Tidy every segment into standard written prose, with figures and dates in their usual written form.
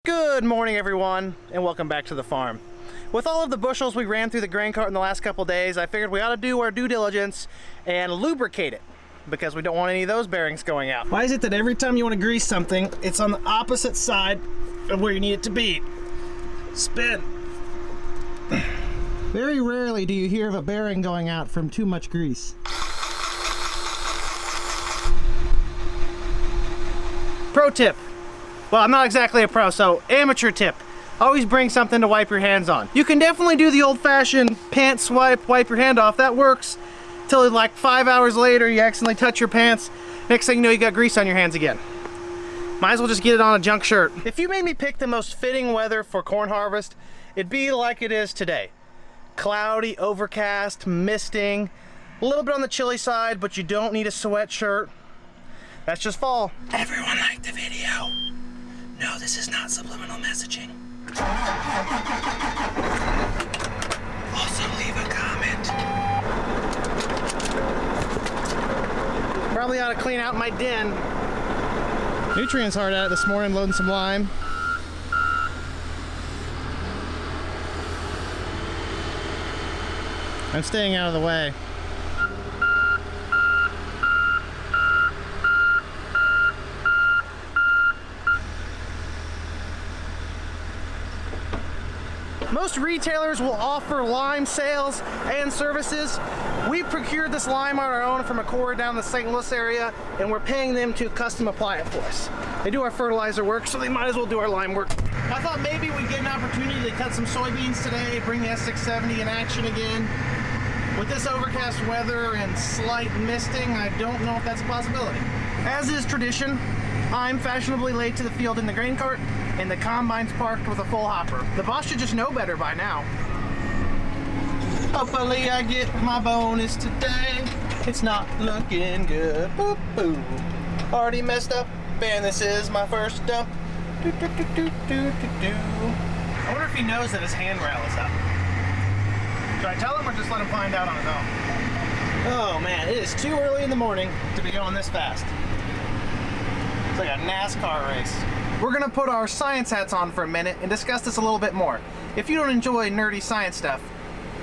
Good morning, everyone, and welcome back to the farm. With all of the bushels we ran through the grain cart in the last couple days, I figured we ought to do our due diligence and lubricate it because we don't want any of those bearings going out. Why is it that every time you want to grease something, it's on the opposite side of where you need it to be? Spin. Very rarely do you hear of a bearing going out from too much grease. Pro tip. Well, I'm not exactly a pro, so amateur tip. Always bring something to wipe your hands on. You can definitely do the old-fashioned pant swipe, wipe your hand off. That works till like 5 hours later you accidentally touch your pants. Next thing you know, you got grease on your hands again. Might as well just get it on a junk shirt. If you made me pick the most fitting weather for corn harvest, it'd be like it is today. Cloudy, overcast, misting, a little bit on the chilly side, but you don't need a sweatshirt. That's just fall. Everyone liked the video. No, this is not subliminal messaging. Also leave a comment. Probably ought to clean out my den. Nutrients hard at it this morning, loading some lime. I'm staying out of the way. Most retailers will offer lime sales and services. We procured this lime on our own from a quarry down the St. Louis area, and we're paying them to custom apply it for us. They do our fertilizer work, so they might as well do our lime work. I thought maybe we'd get an opportunity to cut some soybeans today, bring the S670 in action again. With this overcast weather and slight misting, I don't know if that's a possibility. As is tradition, I'm fashionably late to the field in the grain cart, and the combine's parked with a full hopper. The boss should just know better by now. Hopefully I get my bonus today. It's not looking good. Boop, boop. Already messed up, and this is my first dump. Do, do, do, do, do, do. I wonder if he knows that his handrail is up. Should I tell him or just let him find out on his own? Oh man, it is too early in the morning to be going this fast. It's like a NASCAR race. We're gonna put our science hats on for a minute and discuss this a little bit more. If you don't enjoy nerdy science stuff,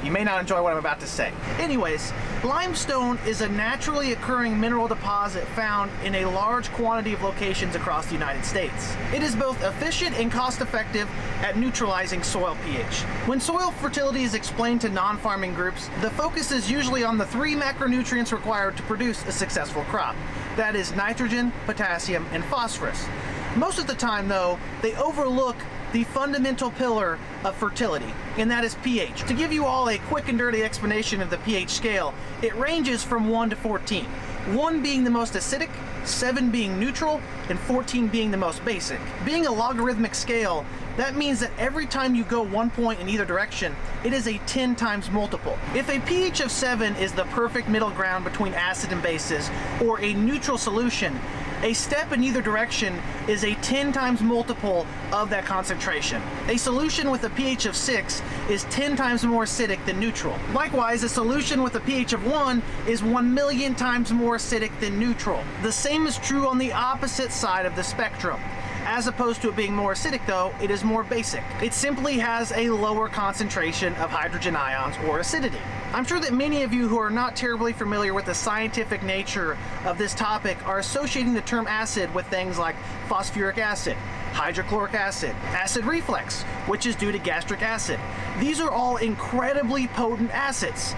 you may not enjoy what I'm about to say. Anyways, limestone is a naturally occurring mineral deposit found in a large quantity of locations across the United States. It is both efficient and cost-effective at neutralizing soil pH. When soil fertility is explained to non-farming groups, the focus is usually on the 3 macronutrients required to produce a successful crop. That is nitrogen, potassium, and phosphorus. Most of the time, though, they overlook the fundamental pillar of fertility, and that is pH. To give you all a quick and dirty explanation of the pH scale, it ranges from 1 to 14. 1 being the most acidic, 7 being neutral, and 14 being the most basic. Being a logarithmic scale, that means that every time you go 1 point in either direction, it is a 10 times multiple. If a pH of 7 is the perfect middle ground between acid and bases, or a neutral solution, a step in either direction is a 10 times multiple of that concentration. A solution with a pH of 6 is 10 times more acidic than neutral. Likewise, a solution with a pH of 1 is 1,000,000 times more acidic than neutral. The same is true on the opposite side of the spectrum. As opposed to it being more acidic though, it is more basic. It simply has a lower concentration of hydrogen ions or acidity. I'm sure that many of you who are not terribly familiar with the scientific nature of this topic are associating the term acid with things like phosphoric acid, hydrochloric acid, acid reflux, which is due to gastric acid. These are all incredibly potent acids.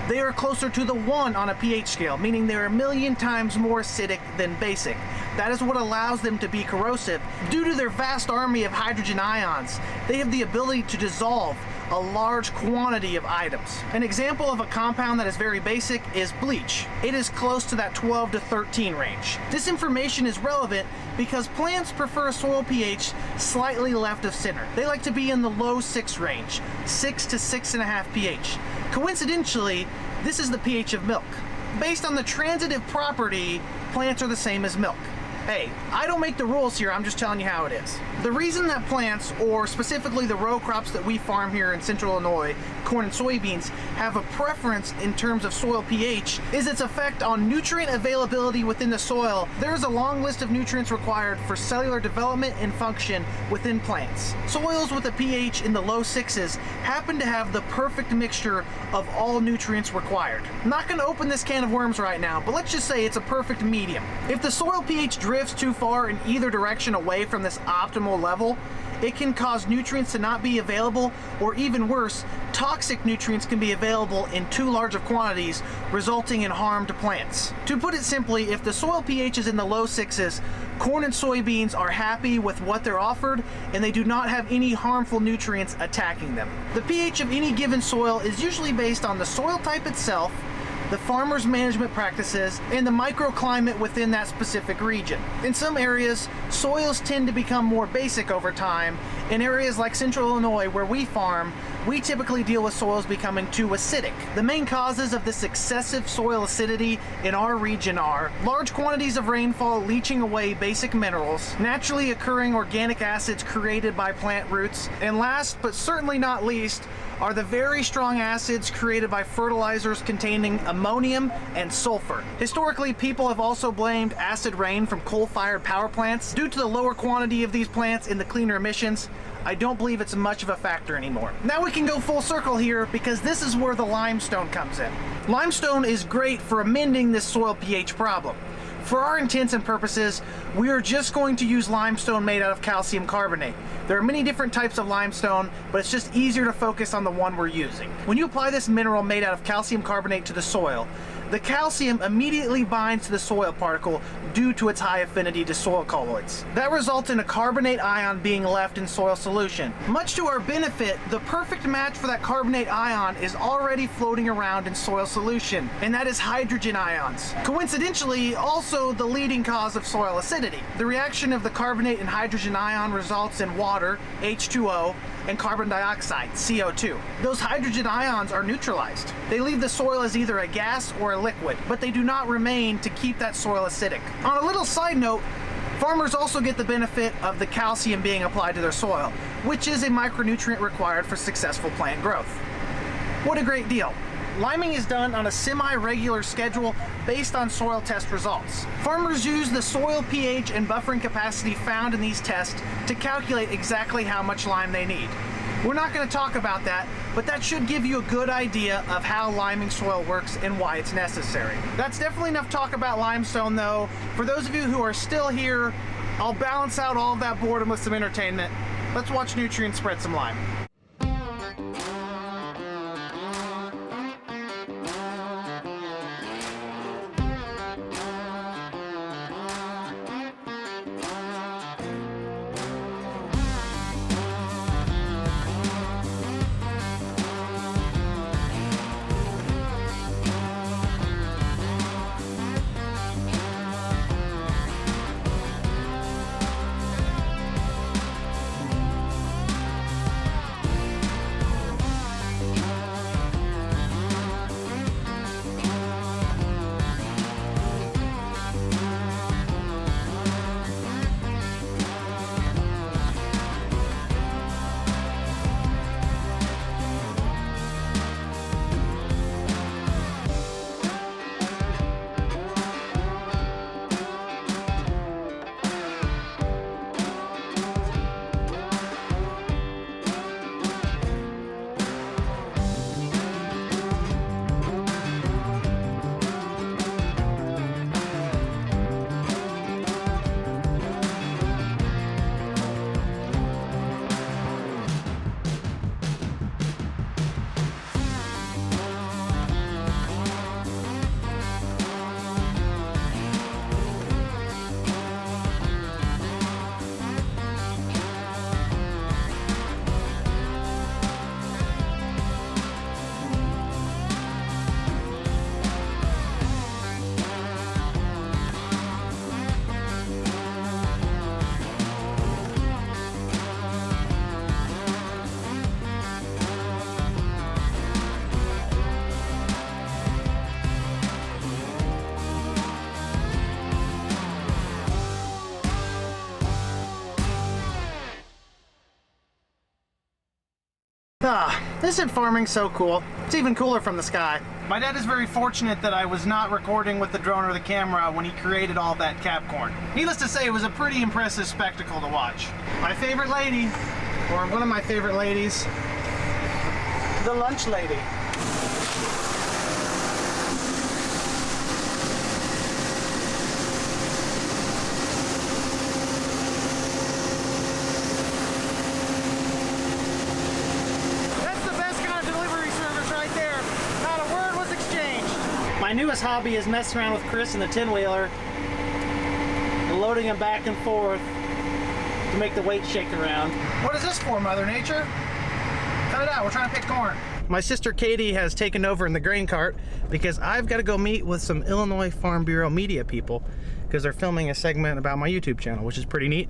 They are closer to the 1 on a pH scale, meaning they're 1,000,000 times more acidic than basic. That is what allows them to be corrosive. Due to their vast army of hydrogen ions, they have the ability to dissolve a large quantity of items. An example of a compound that is very basic is bleach. It is close to that 12 to 13 range. This information is relevant because plants prefer a soil pH slightly left of center. They like to be in the low 6 range, 6 to 6.5 pH. Coincidentally, this is the pH of milk. Based on the transitive property, plants are the same as milk. Hey, I don't make the rules here, I'm just telling you how it is. The reason that plants, or specifically the row crops that we farm here in central Illinois, corn and soybeans, have a preference in terms of soil pH is its effect on nutrient availability within the soil. There is a long list of nutrients required for cellular development and function within plants. Soils with a pH in the low 6s happen to have the perfect mixture of all nutrients required. I'm not going to open this can of worms right now, but let's just say it's a perfect medium. If the soil pH drifts too far in either direction away from this optimal level, it can cause nutrients to not be available, or even worse, toxic nutrients can be available in too large of quantities, resulting in harm to plants. To put it simply, if the soil pH is in the low 6s, corn and soybeans are happy with what they're offered, and they do not have any harmful nutrients attacking them. The pH of any given soil is usually based on the soil type itself, the farmer's management practices, and the microclimate within that specific region. In some areas, soils tend to become more basic over time. In areas like central Illinois where we farm, we typically deal with soils becoming too acidic. The main causes of this excessive soil acidity in our region are large quantities of rainfall leaching away basic minerals, naturally occurring organic acids created by plant roots, and last but certainly not least, are the very strong acids created by fertilizers containing ammonium and sulfur. Historically, people have also blamed acid rain from coal-fired power plants. Due to the lower quantity of these plants and the cleaner emissions, I don't believe it's much of a factor anymore. Now we can go full circle here, because this is where the limestone comes in. Limestone is great for amending this soil pH problem. For our intents and purposes, we are just going to use limestone made out of calcium carbonate. There are many different types of limestone, but it's just easier to focus on the one we're using. When you apply this mineral made out of calcium carbonate to the soil, the calcium immediately binds to the soil particle due to its high affinity to soil colloids. That results in a carbonate ion being left in soil solution. Much to our benefit, the perfect match for that carbonate ion is already floating around in soil solution, and that is hydrogen ions. Coincidentally, also the leading cause of soil acidity. The reaction of the carbonate and hydrogen ion results in water, H2O, and carbon dioxide, CO2. Those hydrogen ions are neutralized. They leave the soil as either a gas or a liquid, but they do not remain to keep that soil acidic. On a little side note, farmers also get the benefit of the calcium being applied to their soil, which is a micronutrient required for successful plant growth. What a great deal. Liming is done on a semi-regular schedule based on soil test results. Farmers use the soil pH and buffering capacity found in these tests to calculate exactly how much lime they need. We're not going to talk about that, but that should give you a good idea of how liming soil works and why it's necessary. That's definitely enough talk about limestone though. For those of you who are still here, I'll balance out all of that boredom with some entertainment. Let's watch Nutrient spread some lime. This farming's so cool. It's even cooler from the sky. My dad is very fortunate that I was not recording with the drone or the camera when he created all that cap corn. Needless to say, it was a pretty impressive spectacle to watch. My favorite lady, or one of my favorite ladies, the lunch lady. My newest hobby is messing around with Chris in the 10-wheeler and loading him back and forth to make the weight shake around. What is this for, Mother Nature? Cut it out, we're trying to pick corn. My sister Katie has taken over in the grain cart because I've got to go meet with some Illinois Farm Bureau media people because they're filming a segment about my YouTube channel, which is pretty neat.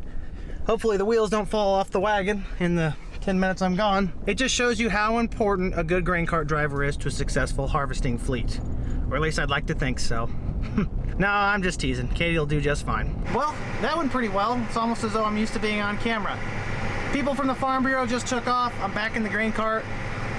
Hopefully the wheels don't fall off the wagon in the 10 minutes I'm gone. It just shows you how important a good grain cart driver is to a successful harvesting fleet. Or at least I'd like to think so. No, I'm just teasing. Katie will do just fine. Well, that went pretty well. It's almost as though I'm used to being on camera. People from the Farm Bureau just took off. I'm back in the grain cart.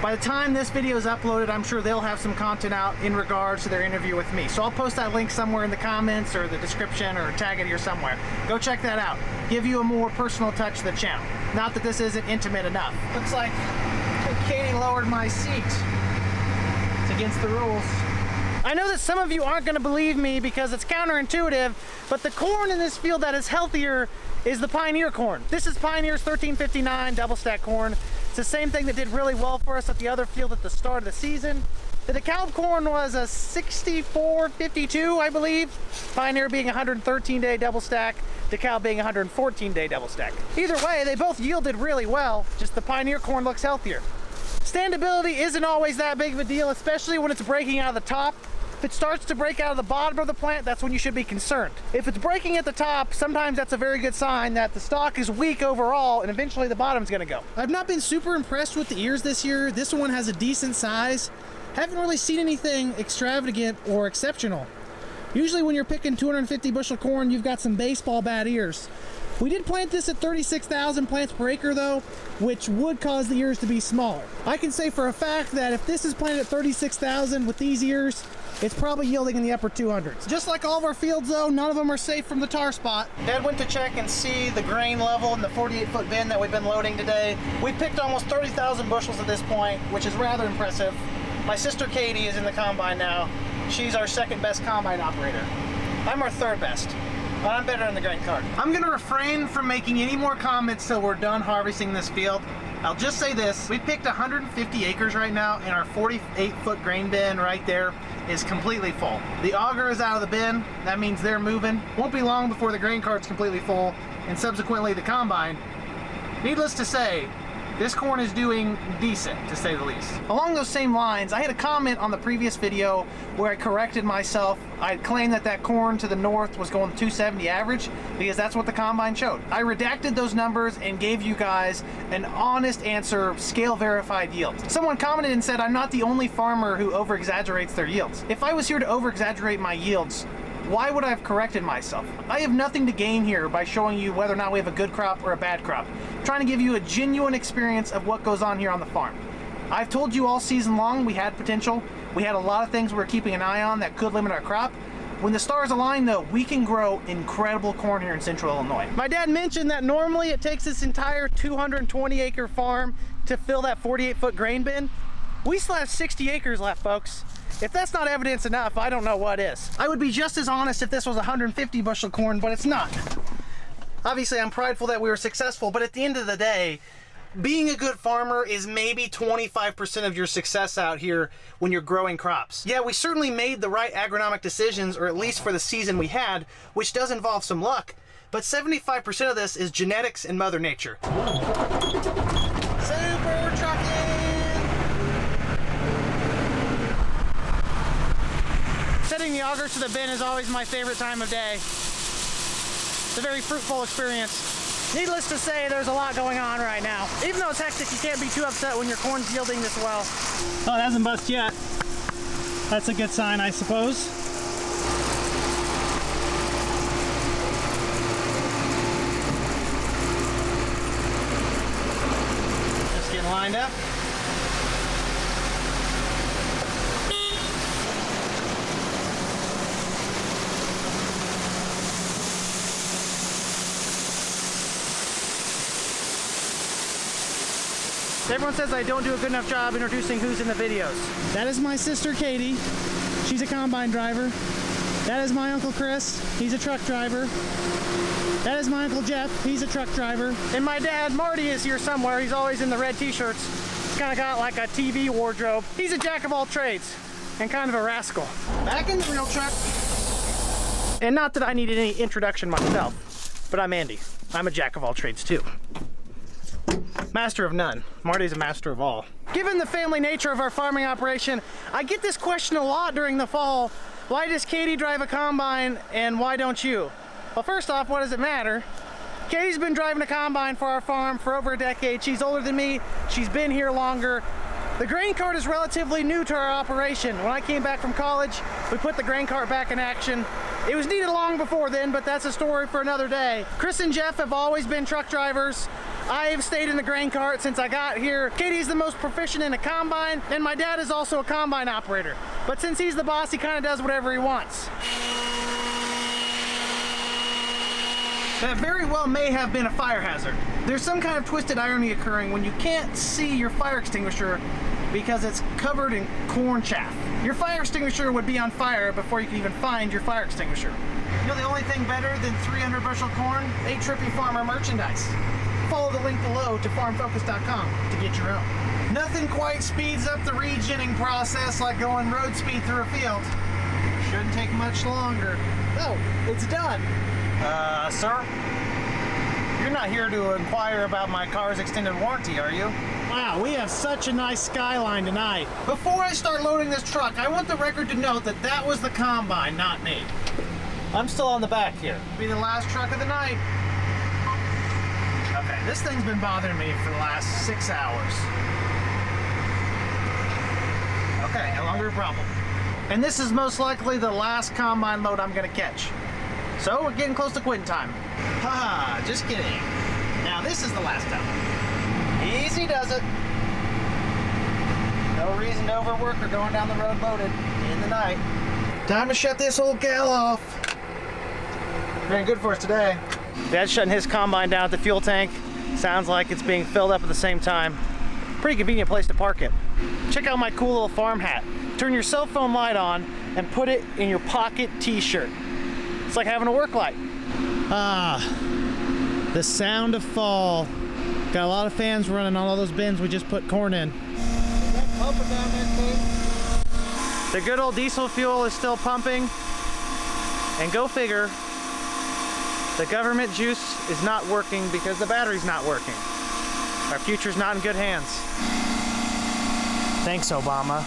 By the time this video is uploaded, I'm sure they'll have some content out in regards to their interview with me. So I'll post that link somewhere in the comments or the description or tag it here somewhere. Go check that out. Give you a more personal touch to the channel. Not that this isn't intimate enough. Looks like Katie lowered my seat. It's against the rules. I know that some of you aren't going to believe me because it's counterintuitive, but the corn in this field that is healthier is the Pioneer corn. This is Pioneer's 1359 double stack corn. It's the same thing that did really well for us at the other field at the start of the season. The DeKalb corn was a 6452, I believe. Pioneer being 113-day double stack, DeKalb being 114-day double stack. Either way, they both yielded really well, just the Pioneer corn looks healthier. Standability isn't always that big of a deal, especially when it's breaking out of the top. If it starts to break out of the bottom of the plant, that's when you should be concerned. If it's breaking at the top, sometimes that's a very good sign that the stalk is weak overall and eventually the bottom's gonna go. I've not been super impressed with the ears this year. This one has a decent size. Haven't really seen anything extravagant or exceptional. Usually when you're picking 250 bushel corn, you've got some baseball bat ears. We did plant this at 36,000 plants per acre though, which would cause the ears to be smaller. I can say for a fact that if this is planted at 36,000 with these ears, it's probably yielding in the upper 200s. Just like all of our fields though, none of them are safe from the tar spot. Dad went to check and see the grain level in the 48-foot bin that we've been loading today. We picked almost 30,000 bushels at this point, which is rather impressive. My sister Katie is in the combine now. She's our second best combine operator. I'm our third best. But I'm better in the grain cart. I'm gonna refrain from making any more comments till we're done harvesting this field. I'll just say this, we picked 150 acres right now and our 48-foot grain bin right there is completely full. The auger is out of the bin, that means they're moving. Won't be long before the grain cart's completely full and subsequently the combine. Needless to say, this corn is doing decent, to say the least. Along those same lines, I had a comment on the previous video where I corrected myself. I claimed that that corn to the north was going 270 average because that's what the combine showed. I redacted those numbers and gave you guys an honest answer, scale verified yield. Someone commented and said I'm not the only farmer who over-exaggerates their yields. If I was here to over-exaggerate my yields, why would I have corrected myself? I have nothing to gain here by showing you whether or not we have a good crop or a bad crop. I'm trying to give you a genuine experience of what goes on here on the farm. I've told you all season long we had potential. We had a lot of things we were keeping an eye on that could limit our crop. When the stars align though, we can grow incredible corn here in central Illinois. My dad mentioned that normally it takes this entire 220 acre farm to fill that 48-foot grain bin. We still have 60 acres left, folks. If that's not evidence enough, I don't know what is. I would be just as honest if this was 150 bushel corn, but it's not. Obviously, I'm prideful that we were successful, but at the end of the day, being a good farmer is maybe 25% of your success out here when you're growing crops. Yeah, we certainly made the right agronomic decisions, or at least for the season we had, which does involve some luck, but 75% of this is genetics and Mother Nature. Super trucking! Setting the augers to the bin is always my favorite time of day. It's a very fruitful experience. Needless to say, there's a lot going on right now. Even though it's hectic, you can't be too upset when your corn's yielding this well. Oh, it hasn't bust yet. That's a good sign, I suppose. Just getting lined up. Everyone says I don't do a good enough job introducing who's in the videos. That is my sister Katie. She's a combine driver. That is my Uncle Chris. He's a truck driver. That is my Uncle Jeff. He's a truck driver. And my dad, Marty, is here somewhere. He's always in the red t-shirts. He's kind of got like a TV wardrobe. He's a jack of all trades and kind of a rascal. Back in the real truck. And not that I needed any introduction myself, but I'm Andy. I'm a jack of all trades too. Master of none. Marty's a master of all. Given the family nature of our farming operation, I get this question a lot during the fall. Why does Katie drive a combine and why don't you? Well, first off, what does it matter? Katie's been driving a combine for our farm for over a decade. She's older than me. She's been here longer. The grain cart is relatively new to our operation. When I came back from college, we put the grain cart back in action. It was needed long before then, but that's a story for another day. Chris and Jeff have always been truck drivers. I've stayed in the grain cart since I got here. Katie's the most proficient in a combine, and my dad is also a combine operator. But since he's the boss, he kind of does whatever he wants. That very well may have been a fire hazard. There's some kind of twisted irony occurring when you can't see your fire extinguisher because it's covered in corn chaff. Your fire extinguisher would be on fire before you can even find your fire extinguisher. You know the only thing better than 300 bushel corn? aTrippyFarmer merchandise. Follow the link below to farmfocus.com to get your own. Nothing quite speeds up the regenning process like going road speed through a field. Shouldn't take much longer. Oh, it's done. Sir? You're not here to inquire about my car's extended warranty, are you? Wow, we have such a nice skyline tonight. Before I start loading this truck, I want the record to note that that was the combine, not me. I'm still on the back here. Be the last truck of the night. Okay, this thing's been bothering me for the last 6 hours. Okay, no longer a problem. And this is most likely the last combine load I'm gonna catch. So we're getting close to quitting time. Haha, just kidding. Now this is the last time. Easy does it. No reason to overwork or going down the road loaded in the night. Time to shut this old gal off. Very good for us today. Dad's shutting his combine down at the fuel tank. Sounds like it's being filled up at the same time. Pretty convenient place to park it. Check out my cool little farm hat. Turn your cell phone light on and put it in your pocket t-shirt. It's like having a work light. Ah, the sound of fall. Got a lot of fans running on all those bins we just put corn in. The good old diesel fuel is still pumping. And go figure, the government juice is not working because the battery's not working. Our future's not in good hands. Thanks, Obama.